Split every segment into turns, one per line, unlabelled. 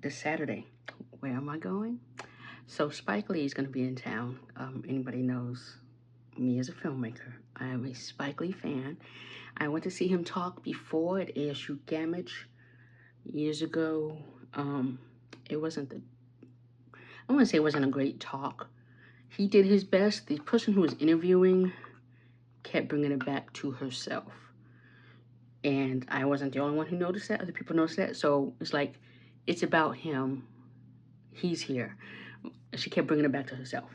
this Saturday. Where am I going? So Spike Lee is going to be in town. Anybody knows me as a filmmaker. I am a Spike Lee fan. I went to see him talk before at ASU Gamage years ago. It wasn't the, I want to say it wasn't a great talk. He did his best. The person who was interviewing kept bringing it back to herself. And I wasn't the only one who noticed that. Other people noticed that. So it's like, it's about him. He's here. She kept bringing it back to herself.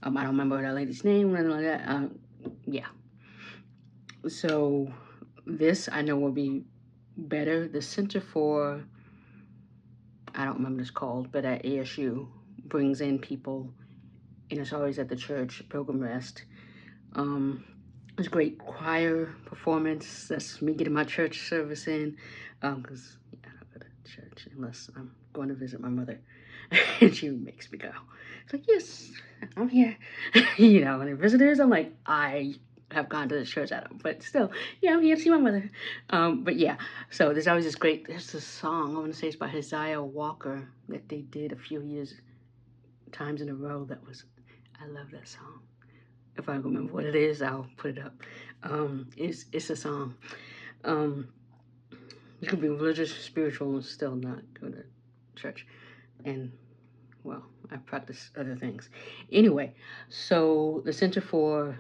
I don't remember that lady's name or anything like that. Yeah. So this I know will be better. The Center for, I don't remember what it's called, but at ASU brings in people, and it's always at the church, Pilgrim Rest. It's a great choir performance. That's me getting my church service in, because I don't go to church unless I'm going to visit my mother, and she makes me go. It's like, yes, I'm here. You know, and the visitors, I'm like, I have gone to the church, I don't, but still, yeah, I'm here to see my mother. But yeah, so there's always this great, there's this song, I want to say it's by Hezekiah Walker, that they did a few times in a row. That was, I love that song. If I remember what it is, I'll put it up. It's a song. You can be religious, spiritual, and still not go to church. And, well, I practice other things. Anyway, so the Center for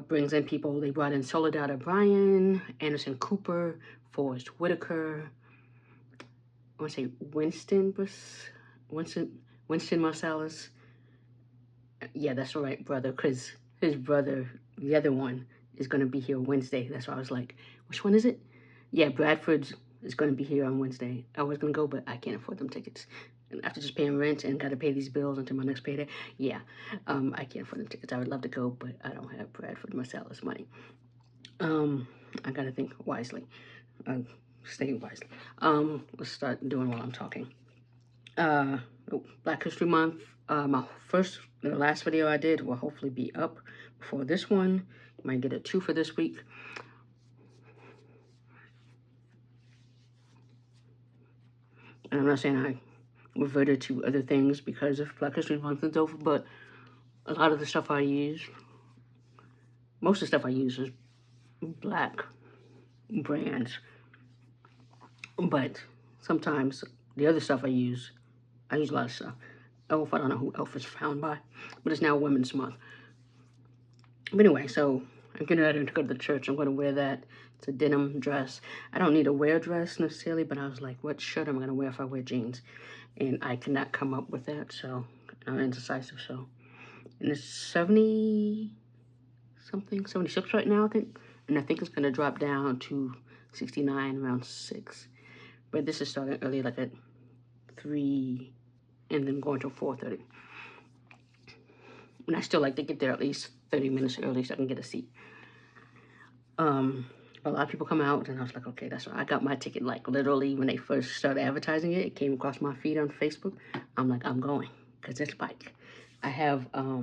brings in people. They brought in Soledad O'Brien, Anderson Cooper, Forrest Whitaker. I want to say Winston Marsalis. Yeah, that's the right brother, because his brother, the other one, is going to be here Wednesday. That's why I was like, which one is it? Yeah, Bradford is going to be here on Wednesday. I was going to go, but I can't afford them tickets. And after just paying rent and got to pay these bills until my next payday, yeah, I can't afford them tickets. I would love to go, but I don't have Bradford Marsalis money. I got to think wisely. Stay wisely. Let's start doing while I'm talking. Black History Month. The last video I did will hopefully be up before this one. You might get a 2 for this week. And I'm not saying I reverted to other things because of Black History Month is over, but a lot of the stuff I use, most of the stuff I use is black brands. But sometimes the other stuff I use a lot of stuff. Elf, I don't know who Elf is found by, but it's now Women's Month. But anyway, so I'm getting ready to go to the church. I'm going to wear that. It's a denim dress. I don't need a wear dress necessarily, but I was like, what shirt am I going to wear if I wear jeans? And I could not come up with that, so I'm indecisive. So, and it's 70-something, 76 right now, I think. And I think it's going to drop down to 69 around 6. But this is starting early, like at 3, and then going till 4:30. And I still like to get there at least 30 minutes early so I can get a seat. A lot of people come out, and I was like, okay, that's right. I got my ticket, like, literally when they first started advertising it. It came across my feed on Facebook. I'm like, I'm going, because it's Spike. I have a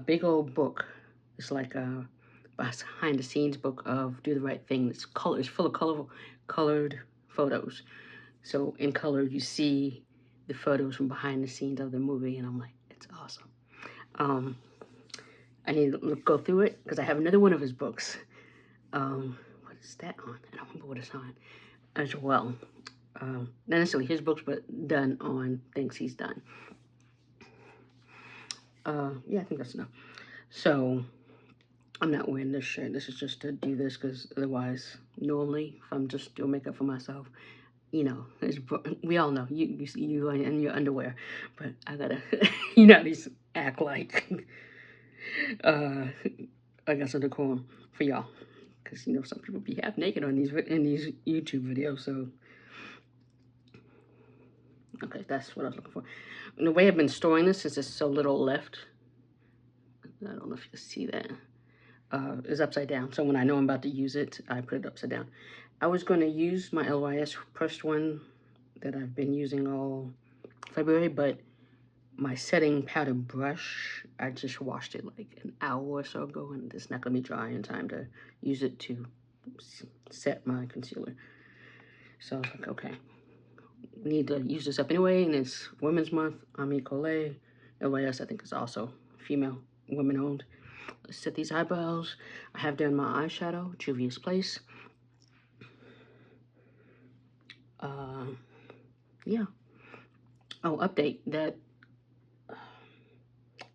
big old book. It's like a behind-the-scenes book of Do the Right Thing. It's full of colored photos. So in color, you see the photos from behind the scenes of the movie, and I'm like, it's awesome. I need to go through it because I have another one of his books. What is that on? I don't remember what it's on as well. Not necessarily his books, but done on things he's done. Yeah, I think that's enough. So I'm not wearing this shirt. This is just to do this because otherwise, normally, if I'm just doing makeup for myself, you know, we all know you in your underwear, but I gotta, you know, these act like I got some decorum for y'all, because you know some people be half naked on these YouTube videos. So okay, that's what I was looking for. And the way I've been storing this, since there's so little left, I don't know if you can see that, is upside down. So when I know I'm about to use it, I put it upside down. I was going to use my LYS pressed one that I've been using all February, but my setting powder brush, I just washed it like an hour or so ago, and it's not going to be dry in time to use it to set my concealer. So I was like, okay, need to use this up anyway, and it's Women's Month. Ami Collet. Everybody else I think is also female, women owned. Let's set these eyebrows. I have done my eyeshadow, Juvia's Place. Yeah. Oh, update that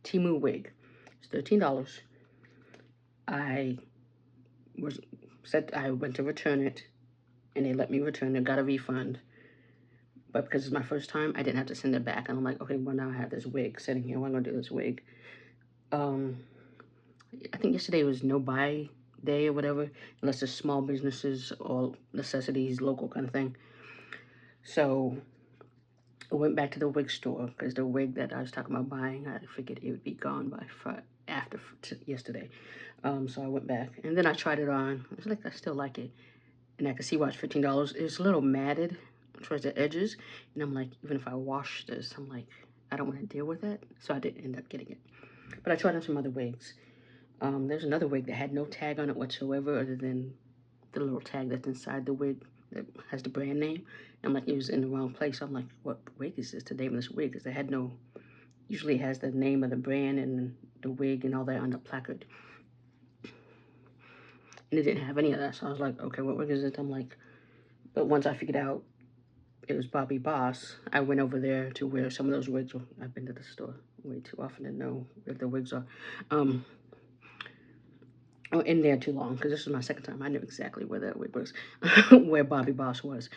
Temu wig. It's $13. I went to return it, and they let me return it. Got a refund, but because it's my first time, I didn't have to send it back. And I'm like, okay, well now I have this wig sitting here. What am I gonna do with this wig? I think yesterday was no buy day or whatever, unless it's small businesses or necessities, local kind of thing. So I went back to the wig store because the wig that I was talking about buying, I figured it would be gone by after yesterday. So I went back and then I tried it on. I was like, I still like it, and I could see why it's $15. It's a little matted towards the edges, and I'm like, even if I wash this, I'm like, I don't want to deal with that. So I didn't end up getting it. But I tried on some other wigs. There's another wig that had no tag on it whatsoever other than the little tag that's inside the wig that has the brand name. And I'm like, it was in the wrong place. I'm like, what wig is this? The name of this wig? Because it had no, usually it has the name of the brand and the wig and all that on the placard. And it didn't have any of that. So I was like, okay, what wig is it? I'm like, but once I figured out it was Bobbi Boss, I went over there to where some of those wigs were. I've been to the store way too often to know where the wigs are. In there too long, because this was my second time. I knew exactly where that wig was, where Bobbi Boss was.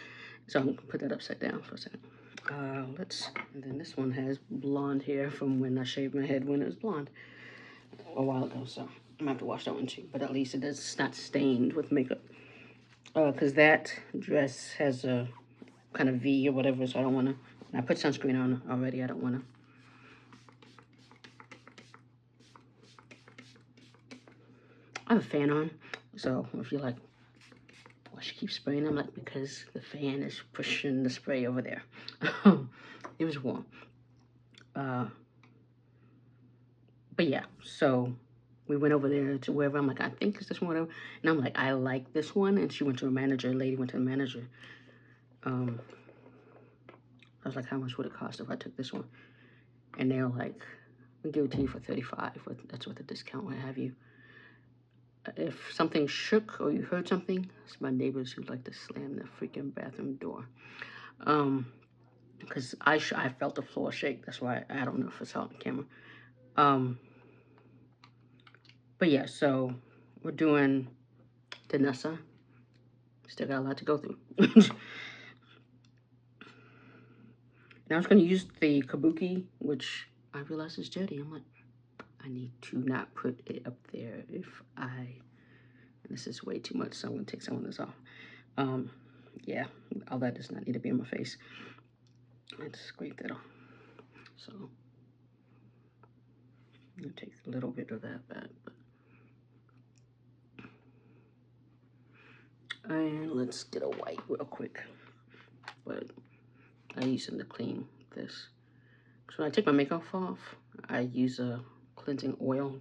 So I'm gonna put that upside down for a second. And then this one has blonde hair from when I shaved my head when it was blonde a while ago. So I'm gonna have to wash that one too. But at least it's not stained with makeup. Because that dress has a kind of V or whatever, so I don't wanna. I put sunscreen on already. I don't wanna. I have a fan on, so if you're like, why she keeps spraying, I'm like, because the fan is pushing the spray over there. It was warm. But yeah, so we went over there to wherever. I'm like, I think it's this one, whatever. And I'm like, I like this one. And she went to a manager. A lady went to a manager. I was like, how much would it cost if I took this one? And they're like, we give it to you for $35. That's what the discount would have you. If something shook or you heard something, it's my neighbors who like to slam the freaking bathroom door. Because I felt the floor shake. That's why I don't know if it's out on camera. But yeah, so we're doing Danessa. Still got a lot to go through. And I was going to use the kabuki, which I realized is dirty. I'm like, I need to not put it up there and this is way too much, so I'm going to take some of this off. Yeah, all that does not need to be on my face. Let's scrape that off. So, I'm going to take a little bit of that back. And let's get a white real quick. But I use them to clean this. So when I take my makeup off, I use a cleansing oil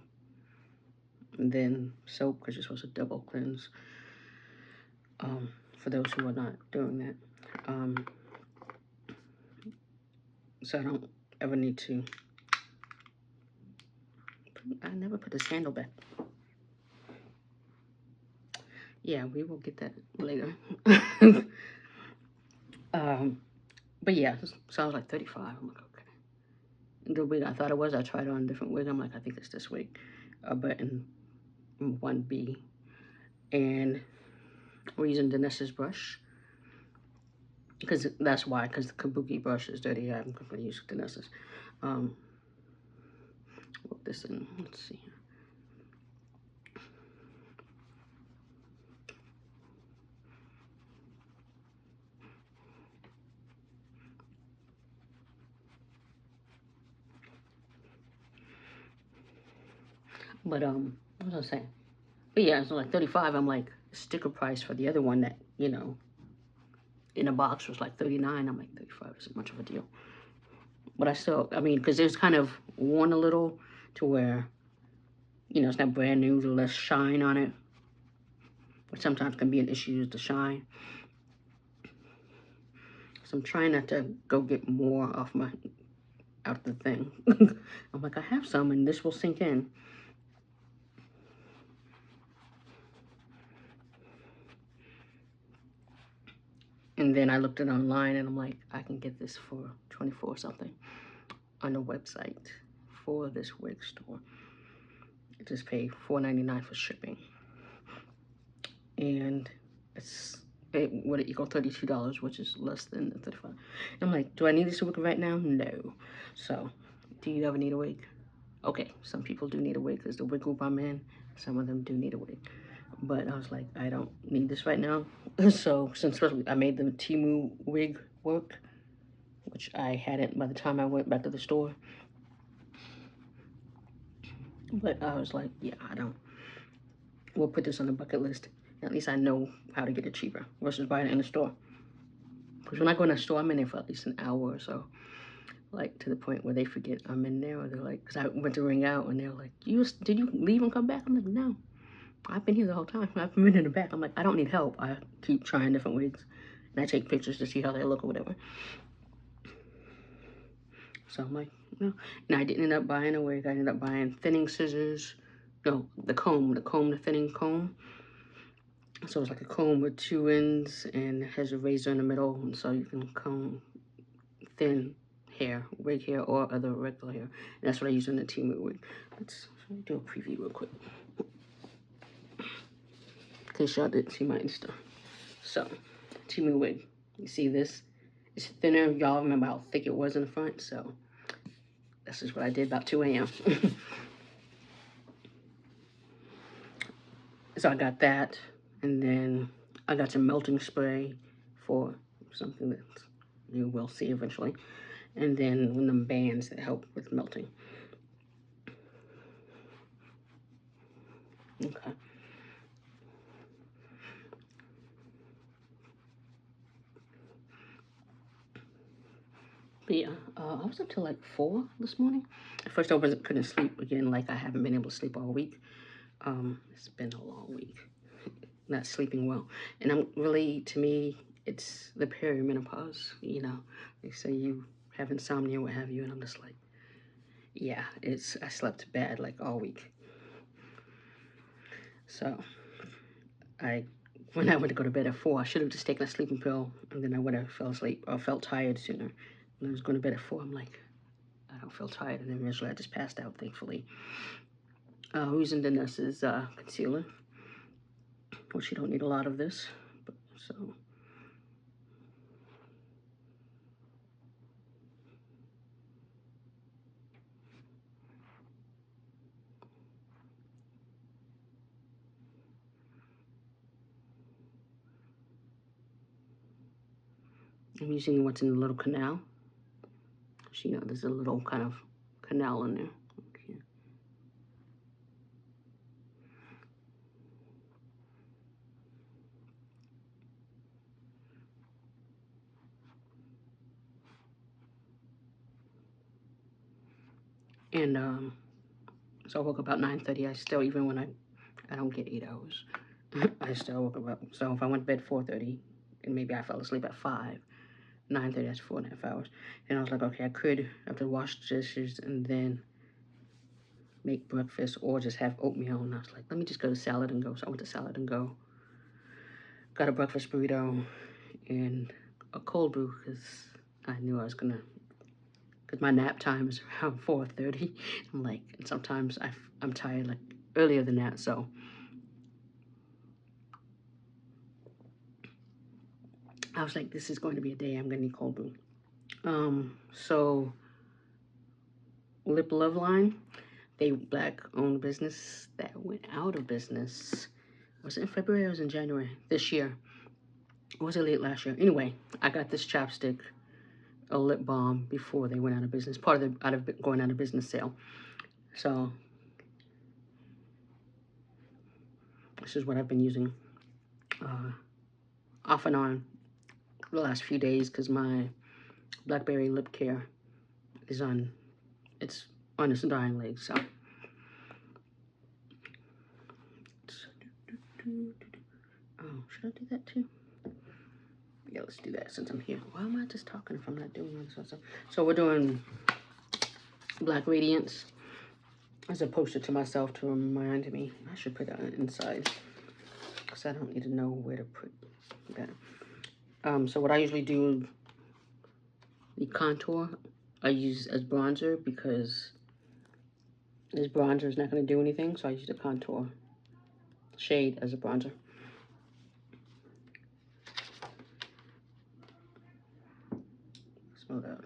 and then soap, because you're supposed to double cleanse. For those who are not doing that. So I don't ever need to. I never put this handle back. Yeah, we will get that later. But yeah, so I was like 35. I'm like, okay. The wig I thought it was, I tried on a different wig. I'm like, I think it's this wig. But in 1B. And we're using Danessa's brush. Because that's why, because the kabuki brush is dirty. I'm going to use Danessa's. Put this in, let's see here. But what was I saying? But yeah, so like 35. I'm like, sticker price for the other one that, you know, in a box was like 39. I'm like, 35 isn't much of a deal. But I still, I mean, because it was kind of worn a little to where, you know, it's not brand new, there's less shine on it, which sometimes can be an issue with the shine. So I'm trying not to go get more off my, out the thing. I'm like, I have some and this will sink in. And then I looked it online and I'm like, I can get this for $24 something on the website for this wig store. I just pay $4.99 for shipping. And it would equal $32, which is less than the $35. I'm like, do I need this wig right now? No. So, do you ever need a wig? Okay, some people do need a wig because the wig group I'm in, some of them do need a wig. But I was like, I don't need this right now. So, since I made the Temu wig work, which I hadn't by the time I went back to the store. But I was like, yeah, we'll put this on the bucket list. At least I know how to get it cheaper versus buying it in the store. Because when I go in the store, I'm in there for at least an hour or so. Like, to the point where they forget I'm in there. Or they're like, because I went to ring out and they're like, did you leave and come back? I'm like, no. I've been here the whole time. I've been in the back. I'm like, I don't need help. I keep trying different wigs. And I take pictures to see how they look or whatever. So I'm like, no. And I didn't end up buying a wig. I ended up buying thinning scissors. No, the thinning comb. So it's like a comb with two ends and it has a razor in the middle. And so you can comb thin hair, wig hair, or other regular hair. And that's what I use in the Temu wig. Let's do a preview real quick. In case y'all didn't see my Insta. So, Temu wig. You see this? It's thinner. Y'all remember how thick it was in the front? So, this is what I did about 2 a.m. So I got that. And then I got some melting spray for something that you will see eventually. And then one of them bands that help with melting. Okay. But yeah, I was up till like 4 this morning. At first I couldn't sleep again, like I haven't been able to sleep all week. It's been a long week, not sleeping well. And I'm really, to me, it's the perimenopause, you know. They say you have insomnia, what have you, and I'm just like, yeah, I slept bad like all week. So, when I went to go to bed at 4, I should have just taken a sleeping pill, and then I would have fell asleep or felt tired sooner. When I was going to bed at 4, I'm like, I don't feel tired, and then eventually I just passed out, thankfully. Using Danessa's concealer, which you don't need a lot of this, but so. I'm using what's in the little canal. So, you know, there's a little kind of canal in there. Okay. And so I woke up about 9:30. I still, even when I don't get 8 hours, I still woke up. So if I went to bed 4:30, and maybe I fell asleep at 5, 9:30, that's 4.5 hours. And I was like, okay, I could have to wash dishes and then make breakfast or just have oatmeal. And I was like, let me just go to Salad and Go. So I went to Salad and Go, got a breakfast burrito and a cold brew because I knew I was gonna, because my nap time is around 4:30. I'm like, and sometimes I'm tired like earlier than that. So I was like, this is going to be a day I'm gonna need cold brew. So Lip Love Line, they black-owned business that went out of business. Was it in February or was it in January this year? Or was it late last year? Anyway, I got this chapstick, a lip balm, before they went out of business. Part of the going out of business sale. So this is what I've been using off and on the last few days because my Blackberry lip care is on its dying leg. So oh, should I do that too? Yeah, let's do that since I'm here. Why am I just talking if I'm not doing all this stuff? So we're doing Black Radiance as a poster to myself to remind me. I should put that inside because I don't need to know where to put that. So what I usually do, the contour, I use as bronzer because this bronzer is not going to do anything. So I use the contour shade as a bronzer. Smell that.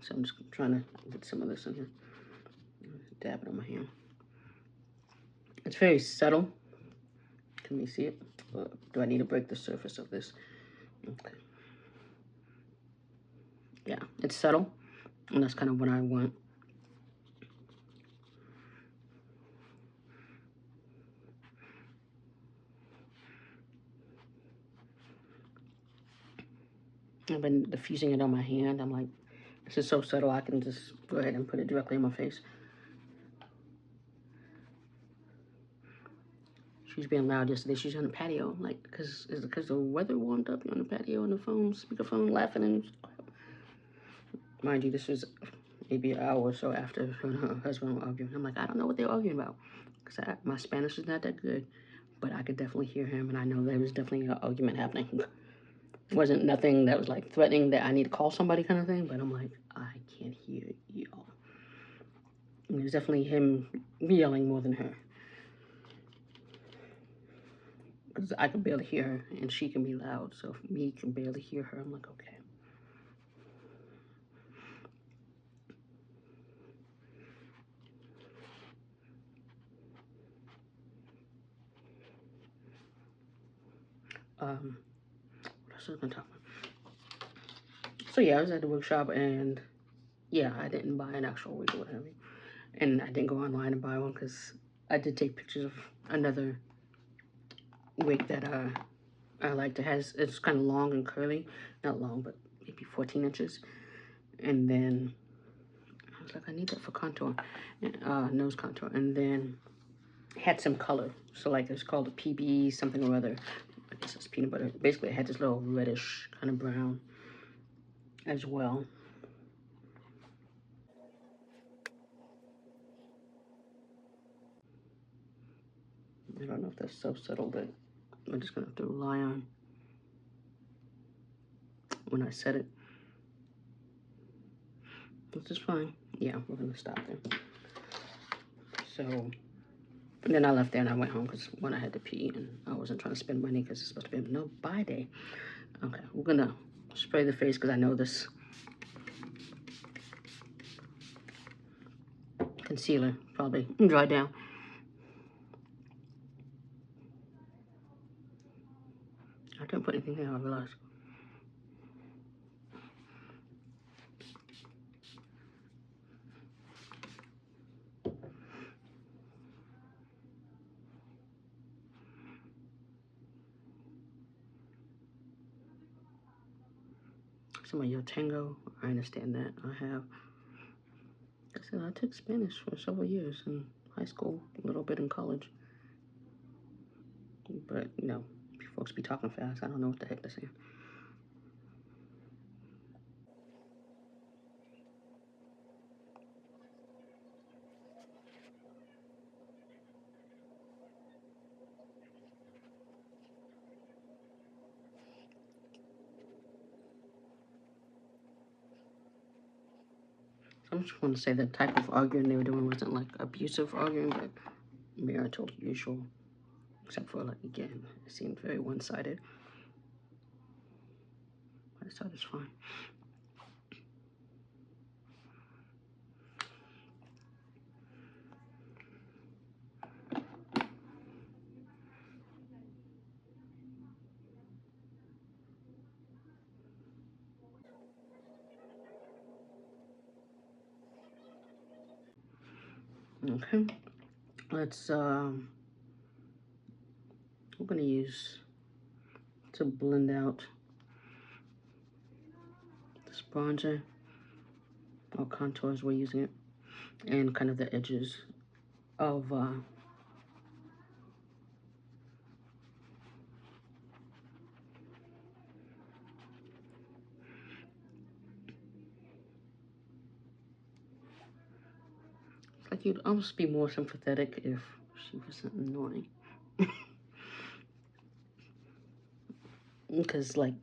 So I'm just trying to get some of this in here. Dab it on my hand. It's very subtle. Can we see it? Do I need to break the surface of this? Okay. Yeah, it's subtle, and that's kind of what I want. I've been diffusing it on my hand. I'm like, this is so subtle, I can just go ahead and put it directly in my face. She's being loud yesterday. She's on the patio, like, because the weather warmed up. You're on the patio on the phone, speakerphone, laughing and mind you, this was maybe an hour or so after her and her husband were arguing. I'm like, I don't know what they're arguing about, because my Spanish is not that good, but I could definitely hear him, and I know there was definitely an argument happening. It wasn't nothing that was like threatening that I need to call somebody kind of thing, but I'm like, I can't hear y'all. It was definitely him yelling more than her. Because I can barely hear her, and she can be loud, so if me can barely hear her, I'm like, okay. What else was I gonna talk about? So yeah, I was at the workshop, and yeah, I didn't buy an actual wig or whatever. And I didn't go online and buy one because I did take pictures of another wig that I liked. It's kind of long and curly, not long, but maybe 14 inches. And then I was like, I need that for contour, nose contour. And then had some color, so like it's called a PB something or other. I guess it's peanut butter. Basically, it had this little reddish kind of brown as well. I don't know if that's so subtle that I'm just gonna have to rely on when I set it. Which is fine. Yeah, we're gonna stop there. So, and then I left there and I went home because when I had to pee and I wasn't trying to spend money because it's supposed to be a no buy day. Okay, we're gonna spray the face because I know this concealer probably dry down. I didn't put anything there, I realized. Some of your tango, I understand that. I have. Like I said, I took Spanish for several years in high school, a little bit in college. But, you know, folks be talking fast. I don't know what the heck they're saying. I just want to say the type of arguing they were doing wasn't like abusive arguing, but marital usual. Except for, like, again, it seemed very one-sided. But this side is fine. Okay. Let's, we're going to use to blend out this bronzer or contour as we're using it, and kind of the edges of like you'd almost be more sympathetic if she wasn't annoying. Because, like,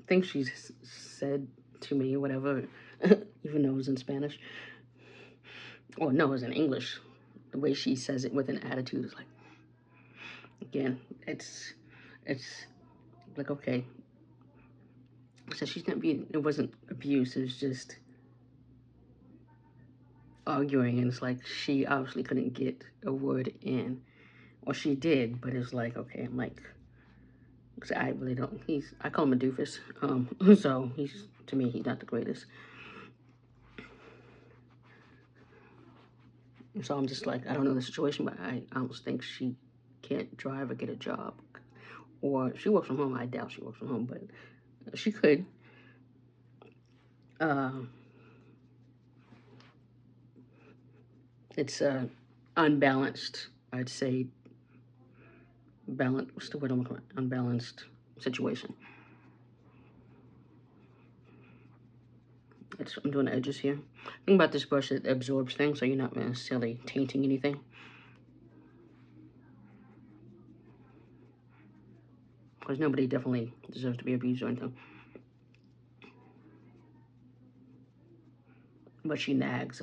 things she's said to me, whatever, even though it was in Spanish, or no, it was in English, the way she says it with an attitude is like, again, it's like, okay. So she's not being, it wasn't abuse, it was just arguing, and it's like she obviously couldn't get a word in, or she did, but it's like, okay, I'm like, I really don't, I call him a doofus, so to me, he's not the greatest. So I'm just like, I don't know the situation, but I almost think she can't drive or get a job. Or she works from home. I doubt she works from home, but she could. It's unbalanced, I'd say. What's the word I'm looking for? Unbalanced situation. I'm doing the edges here. Think about this brush, it absorbs things, so you're not necessarily tainting anything. Because nobody definitely deserves to be abused or anything. But she nags.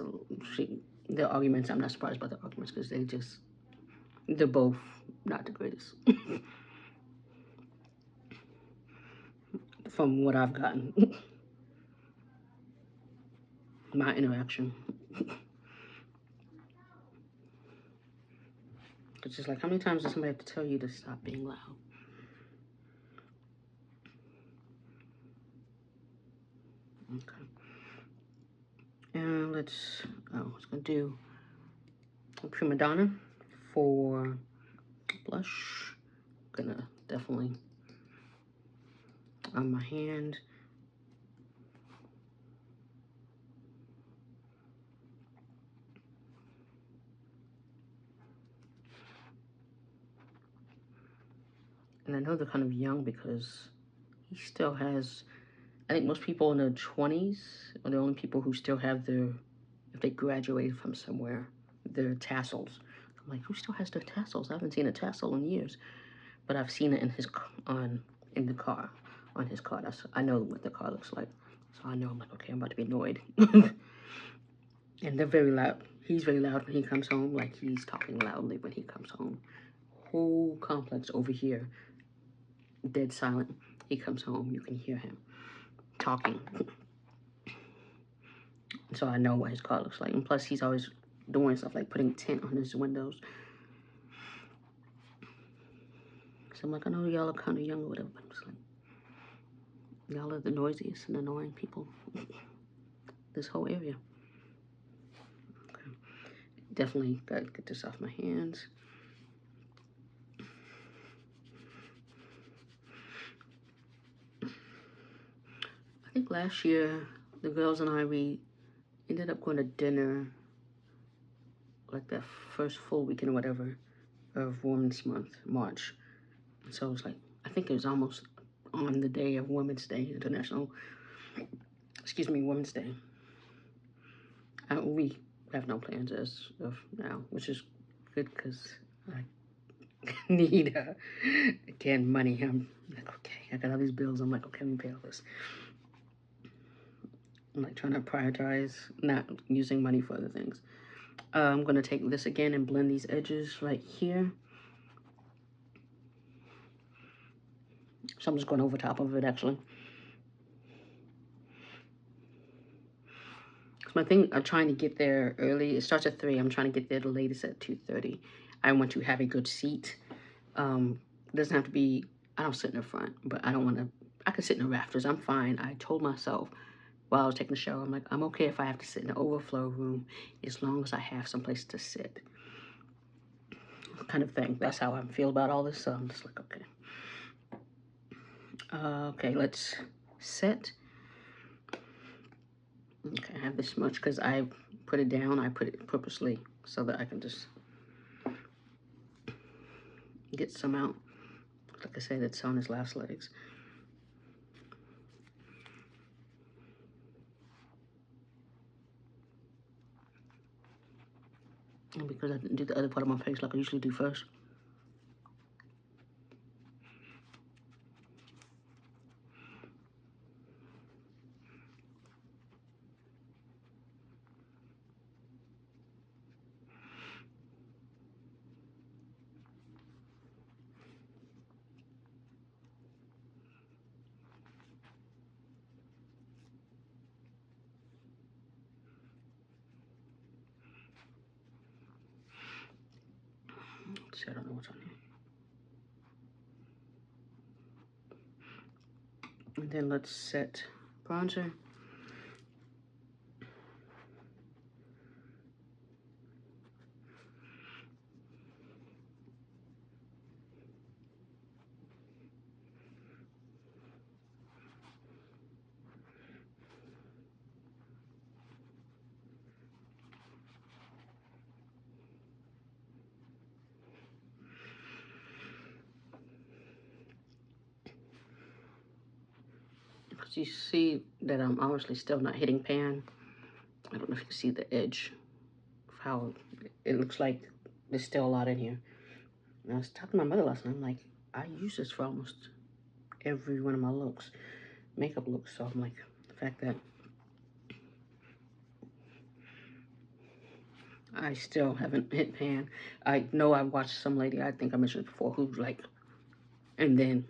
The arguments, I'm not surprised about the arguments because they're both not the greatest. From what I've gotten. My interaction. It's just like, how many times does somebody have to tell you to stop being loud? Okay. And let's gonna do Primadonna for blush. Gonna definitely on my hand. And I know they're kind of young because he still has, I think most people in their 20s are the only people who still have their, if they graduated from somewhere, their tassels. I'm like, who still has their tassels? I haven't seen a tassel in years. But I've seen it in his, in the car, on his car. I know what the car looks like. So I know, I'm like, okay, I'm about to be annoyed. And they're very loud. He's very loud when he comes home. Like, he's talking loudly when he comes home. Whole complex over here, dead silent. He comes home, you can hear him talking. So I know what his car looks like. And plus, he's always doing stuff like putting tint on his windows. So I'm like, I know y'all are kind of young or whatever, but I'm just like, y'all are the noisiest and annoying people this whole area. Okay. Definitely gotta get this off my hands. I think last year, the girls and I, we ended up going to dinner, like that first full weekend or whatever of Women's Month, March. So it was like, I think it was almost on the day of Women's Day, Women's Day. We have no plans as of now, which is good because I need, again, money. I'm like, okay, I got all these bills. I'm like, okay, let me pay all this. I'm like trying to prioritize not using money for other things. I'm going to take this again and blend these edges right here. So I'm just going over top of it, actually. My thing, I'm trying to get there early. It starts at 3. I'm trying to get there the latest at 2:30. I want to have a good seat. It doesn't have to be, I don't sit in the front, but I don't want to, I can sit in the rafters. I'm fine. I told myself while I was taking the shower, I'm like, I'm okay if I have to sit in the overflow room as long as I have someplace to sit. Kind of thing. That's how I feel about all this. So I'm just like, okay. Okay, let's set. Okay, I have this much because I put it down. I put it purposely so that I can just get some out. Like I said, it's on his last legs. And because I didn't do the other part of my face like I usually do first. Let's see, I don't know what's on here. And then let's set bronzer. Because you see that I'm obviously still not hitting pan. I don't know if you can see the edge of how it looks like there's still a lot in here. And I was talking to my mother last night. I'm like, I use this for almost every one of my looks, makeup looks. So I'm like, the fact that I still haven't hit pan. I know I watched some lady, I think I mentioned it before, who's like, and then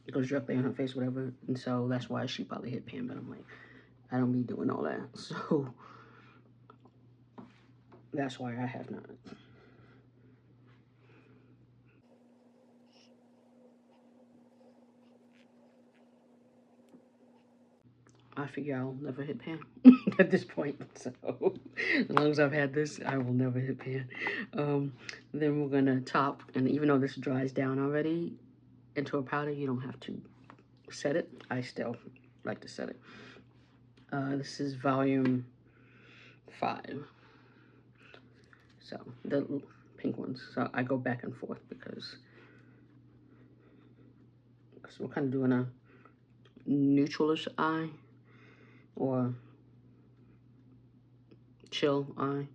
it goes directly on her face, whatever. And so that's why she probably hit pan. But I'm like, I don't be doing all that. So that's why I have not. I figure I'll never hit pan at this point. So as long as I've had this, I will never hit pan. Then we're gonna top, and even though this dries down already into a powder, you don't have to set it. I still like to set it. This is volume 5. So the pink ones. So I go back and forth because we're kind of doing a neutralish eye or chill eye.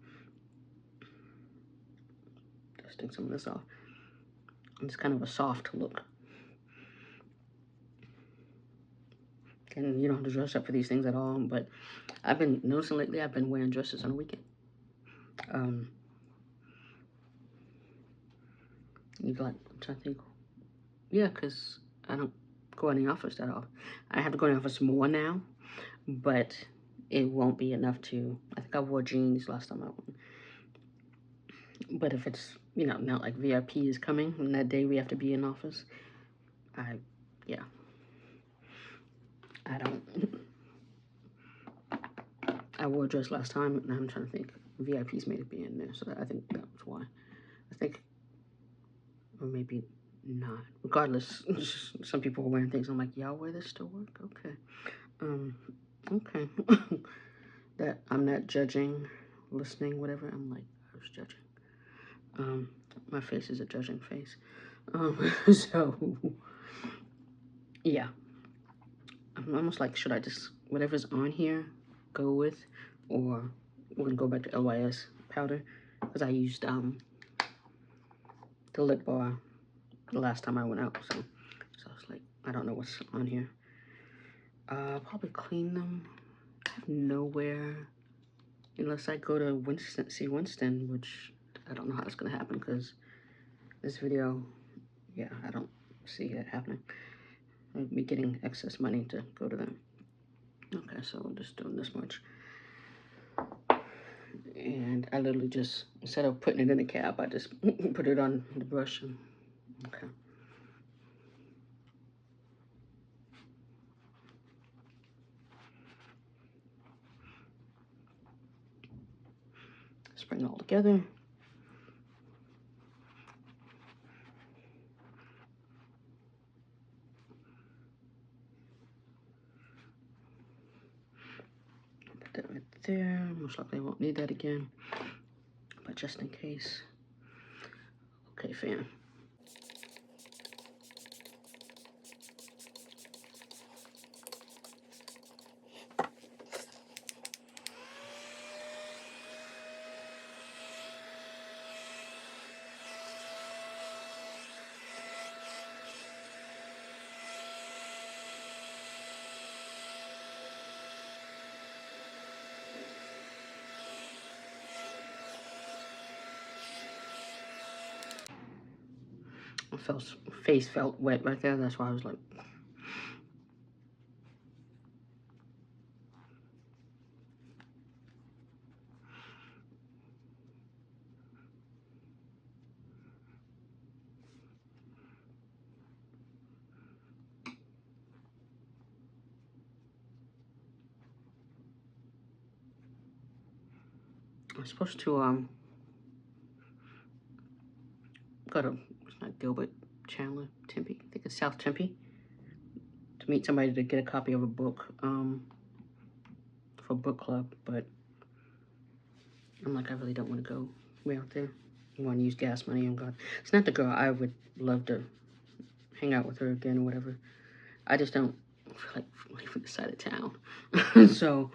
Dusting some of this off. It's kind of a soft look. And you don't have to dress up for these things at all, but I've been noticing lately I've been wearing dresses on the weekend. You got, I'm trying to think. Yeah, because I don't go in the office that often. I have to go in the office more now, but it won't be enough to, I think I wore jeans last time I went. But if it's, you know, not like VIP is coming, and that day we have to be in office, yeah. I don't. I wore a dress last time, and I'm trying to think. VIPs made it be in there, so I think that was why. I think, or maybe not. Regardless, some people were wearing things. I'm like, y'all wear this to work? Okay. Okay. That I'm not judging, listening, whatever. I'm like, I was judging. My face is a judging face. So, yeah. I'm almost like, should I just, whatever's on here, go with, or we're gonna go back to LYS powder, because I used the lip bar the last time I went out, so I was like, I don't know what's on here. Probably clean them. I have nowhere, unless I go to Winston, which I don't know how that's gonna happen, because this video, yeah, I don't see it happening. I'd be getting excess money to go to them. Okay, so I'm just doing this much. And I literally just, instead of putting it in the cap, I just put it on the brush. And, okay. Let's bring it all together. Put that right there. Most likely I won't need that again, but just in case. Okay, fam. My face felt wet right there. That's why I was like, I'm supposed to go to, it's not Gilbert, Chandler, Tempe. I think it's South Tempe, to meet somebody to get a copy of a book for book club. But I'm like, I really don't want to go way out there. I want to use gas money. And God, it's not the girl I would love to hang out with her again or whatever. I just don't feel like leaving the side of town. So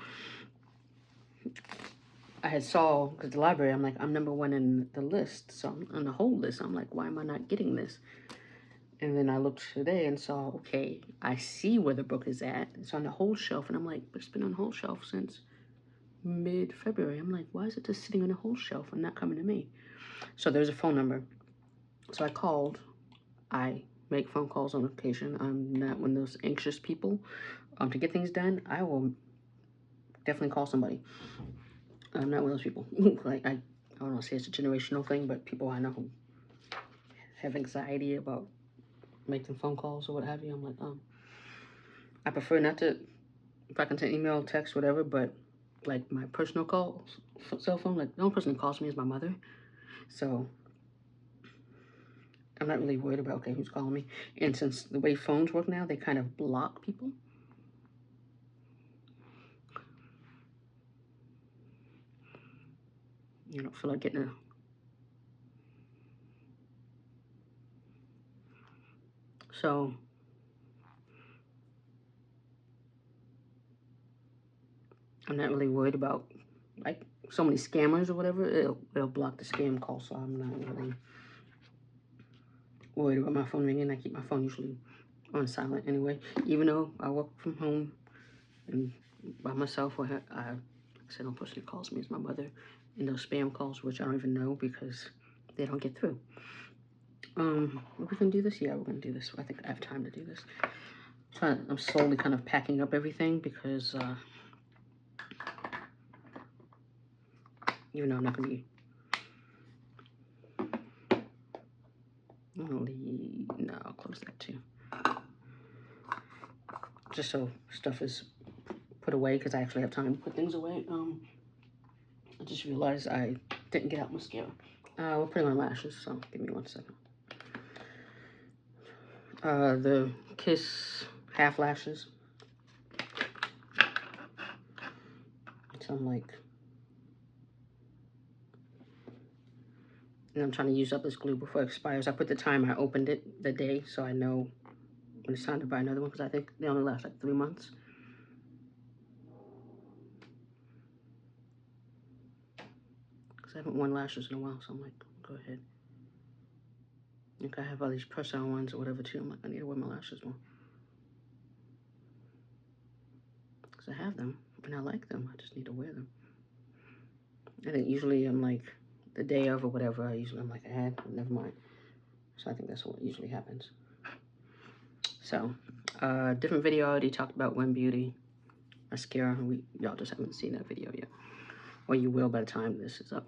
I had saw, because the library, I'm like, I'm #1 in the list, so I'm on the whole list. I'm like, why am I not getting this? And then I looked today and saw, okay, I see where the book is at. It's on the whole shelf, and I'm like, but it's been on the whole shelf since mid-February. I'm like, why is it just sitting on the whole shelf and not coming to me? So there's a phone number. So I called. I make phone calls on occasion. I'm not one of those anxious people. To get things done, I will definitely call somebody. I'm not one of those people. Like, I don't want to say it's a generational thing, but people I know who have anxiety about making phone calls or what have you. I'm like, I prefer not to, if I can send email, text, whatever, but like my personal calls, cell phone, like the only person who calls me is my mother. So I'm not really worried about, okay, who's calling me. And since the way phones work now, they kind of block people. You don't feel like getting a... So I'm not really worried about, like, so many scammers or whatever. It'll block the scam call, so I'm not really worried about my phone ringing. I keep my phone usually on silent anyway, even though I work from home and by myself. I said, no person who calls me is my mother, and those spam calls, which I don't even know because they don't get through. Are we gonna do this? Yeah, we're gonna do this. I think I have time to do this. I'm slowly kind of packing up everything because even though I'm not gonna be, no, I'll close that too. Just so stuff is put away, because I actually have time to put things away. I just realized I didn't get out mascara. We're putting on lashes, so give me 1 second. The Kiss half lashes. So I'm like, and I'm trying to use up this glue before it expires. I put the time I opened it, the day, so I know when it's time to buy another one, because I think they only last like 3 months. Because I haven't worn lashes in a while, so I'm like, go ahead. Like, I have all these press-on ones or whatever too. I'm like, I need to wear my lashes more. Because I have them, and I like them. I just need to wear them. I think usually I'm like, the day of or whatever, I'm like, never mind. So I think that's what usually happens. So, different video, I already talked about Win Beauty mascara. Y'all just haven't seen that video yet. Or you will by the time this is up.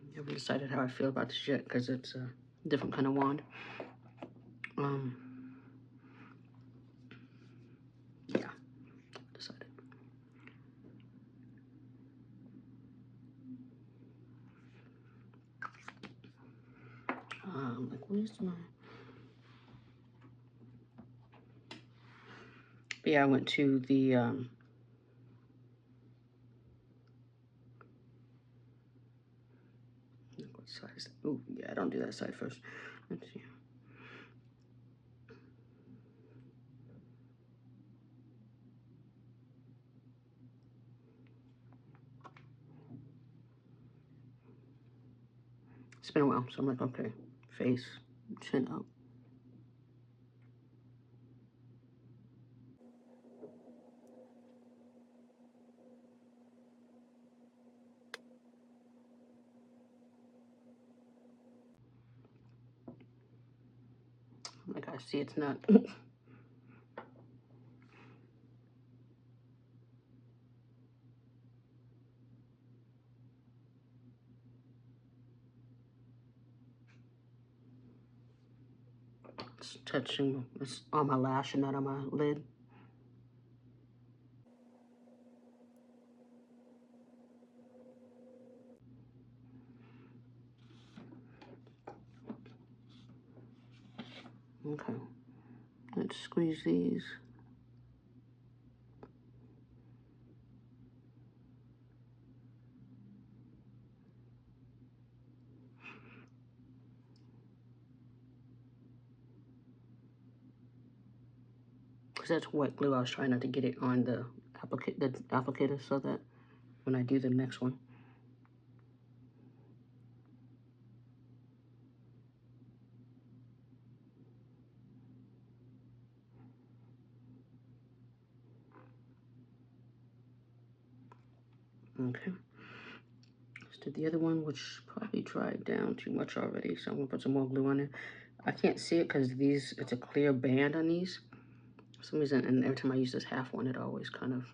I haven't decided how I feel about this yet, because it's a different kind of wand. Yeah, decided. Like, where's my... But yeah, I went to the, what size? Oh, yeah, don't do that side first. Let's see. been a while, so I'm like, okay, face, chin up. Like I see it's not. It's touching, it's on my lash and not on my lid. Okay, let's squeeze these. Because that's wet glue. I was trying not to get it on the applicator so that when I do the next one. Okay. Let's do the other one, which probably dried down too much already, so I'm gonna put some more glue on it. I can't see it because these, it's a clear band on these. For some reason, and every time I use this half one, it always kind of,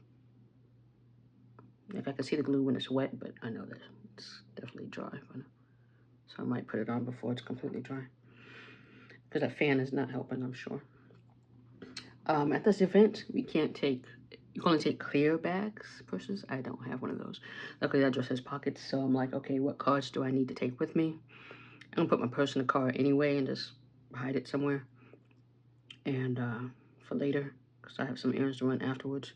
like I can see the glue when it's wet, but I know that it's definitely dry. So I might put it on before it's completely dry. Because that fan is not helping, I'm sure. At this event, you can only take clear bags, purses. I don't have one of those. Luckily, that dress has pockets, so I'm like, okay, what cards do I need to take with me? I'm gonna put my purse in the car anyway and just hide it somewhere. And for later, because I have some errands to run afterwards.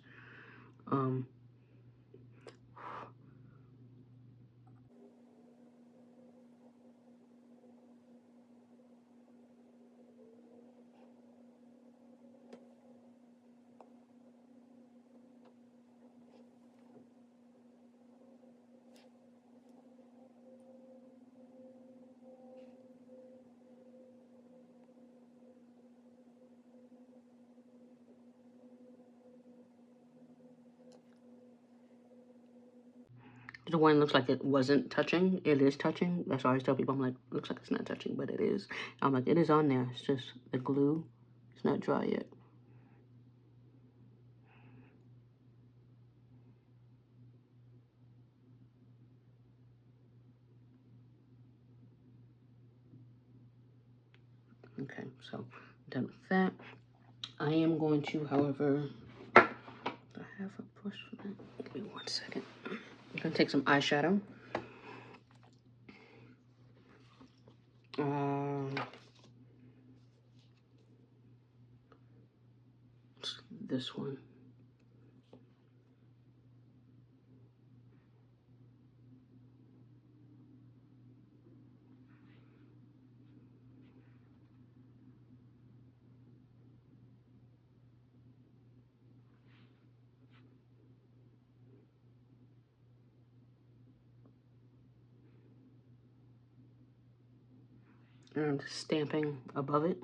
The one looks like it wasn't touching. It is touching. That's why I always tell people, I'm like, looks like it's not touching, but it is. I'm like, it is on there. It's just the glue. It's not dry yet. Okay, so I'm done with that. I am going to, however, I have a brush for that. Give me 1 second. I'm gonna take some eyeshadow. This one. And I'm just stamping above it.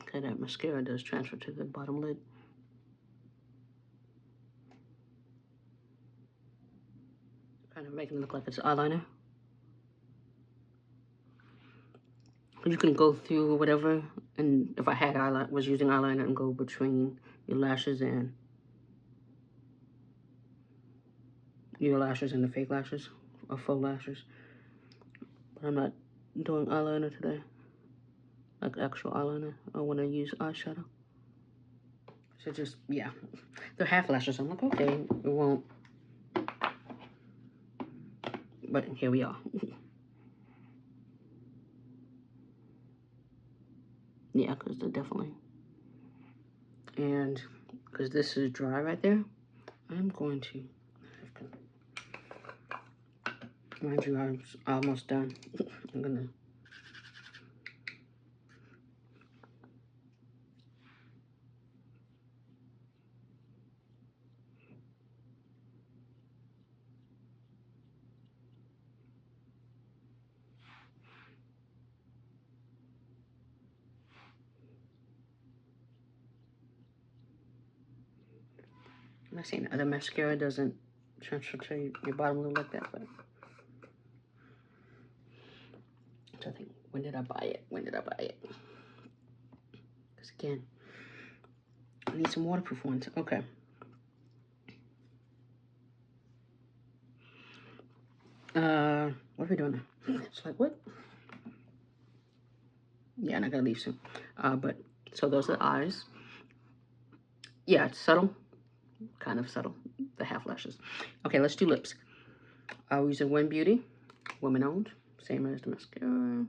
Okay, that mascara does transfer to the bottom lid. Kind of making it look like it's eyeliner. But you can go through whatever, and if I had was using eyeliner, and go between your lashes and the fake lashes or faux lashes. But I'm not doing eyeliner today, like actual eyeliner. I want to use eyeshadow. So just, yeah, they're half lashes. I'm like, okay, it won't. But here we are. Yeah, because they're definitely. And because this is dry right there, I'm going to Mind you, I'm almost done. I'm gonna. I'm not saying other mascara doesn't transfer to your bottom lip like that, but I think, when did I buy it? When did I buy it? Because again, I need some waterproof ones. Okay. What are we doing now? It's like, what? Yeah, I'm not gonna leave soon. But, so those are the eyes. Yeah, it's subtle. Kind of subtle. The half lashes. Okay, let's do lips. We're using Win Beauty. Women owned. Same as the mascara.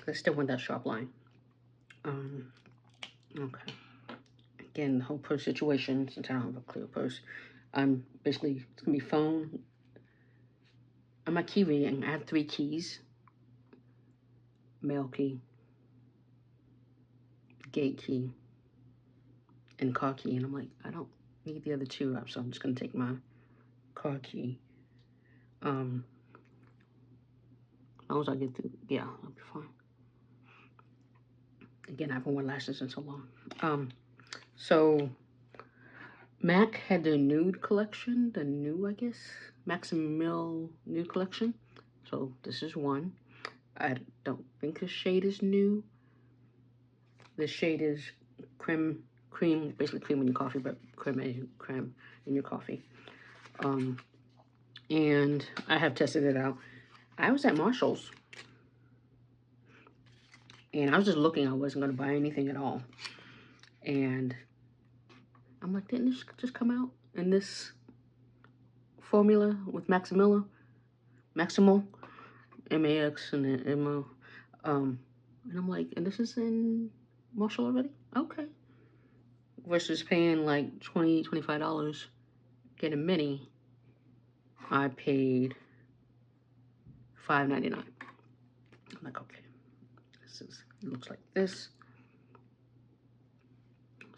I still want that sharp line. Okay. Again, the whole purse situation, since I don't have a clear purse, I'm basically, it's gonna be phone. On my key ring, I have 3 keys. Mail key, gate key, and car key. And I'm like, I don't need the other 2 up, so I'm just gonna take my car key. As long as I get through, yeah, I'll be fine. Again, I haven't worn lashes in so long. So MAC had their nude collection, the new, I guess, Maximil nude collection. So this is one. I don't think this shade is new. This shade is cream, basically cream in your coffee, but creme in your coffee. And I have tested it out. I was at Marshall's, and I was just looking. I wasn't going to buy anything at all. And I'm like, didn't this just come out in this formula with Maximal, M-A-X and then M-O. And I'm like, and this is in Marshall already? Okay. Versus paying like $20, $25, get a mini, I paid $5.99. I'm like, okay, it looks like this.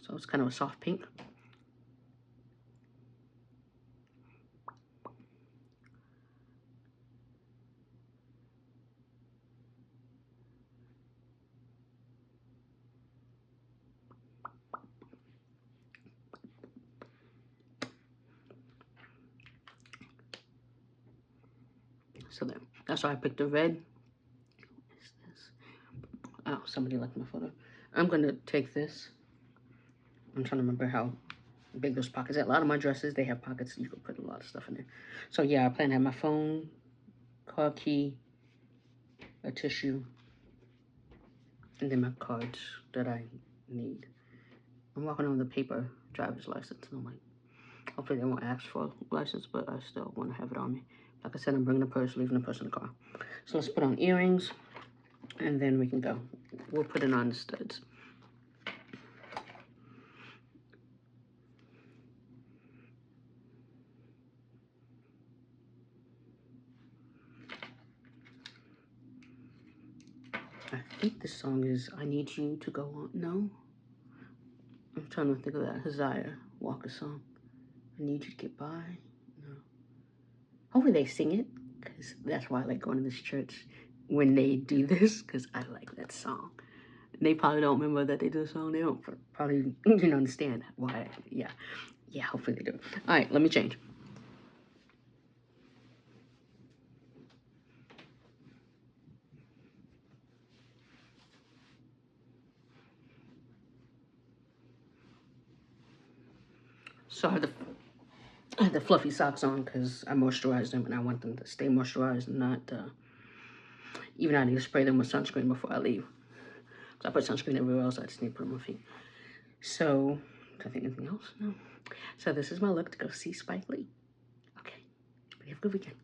So it's kind of a soft pink. So then, that's why I picked the red. What is this? Oh, somebody liked my photo. I'm gonna take this. I'm trying to remember how big those pockets are. A lot of my dresses, they have pockets. You can put a lot of stuff in there. So yeah, I plan to have my phone, car key, a tissue, and then my cards that I need. I'm walking on the paper driver's license, and I'm like, hopefully they won't ask for a license, but I still want to have it on me. Like I said, I'm bringing the purse, leaving the purse in the car. So let's put on earrings, and then we can go. We'll put it on the studs. I think this song is I Need You to Go On. No? I'm trying to think of that Hasiah Walker song. I Need You to Get By. No. Hopefully they sing it, because that's why I like going to this church when they do this, because I like that song. They probably don't remember that they do a song. They don't probably understand why. Yeah, hopefully they do. All right, let me change. Sorry, I had the fluffy socks on because I moisturize them and I want them to stay moisturized and not, even I need to spray them with sunscreen before I leave. So I put sunscreen everywhere else, I just need to put it on my feet. So, can I think of anything else? No. So this is my look to go see Spike Lee. Okay, have a good weekend.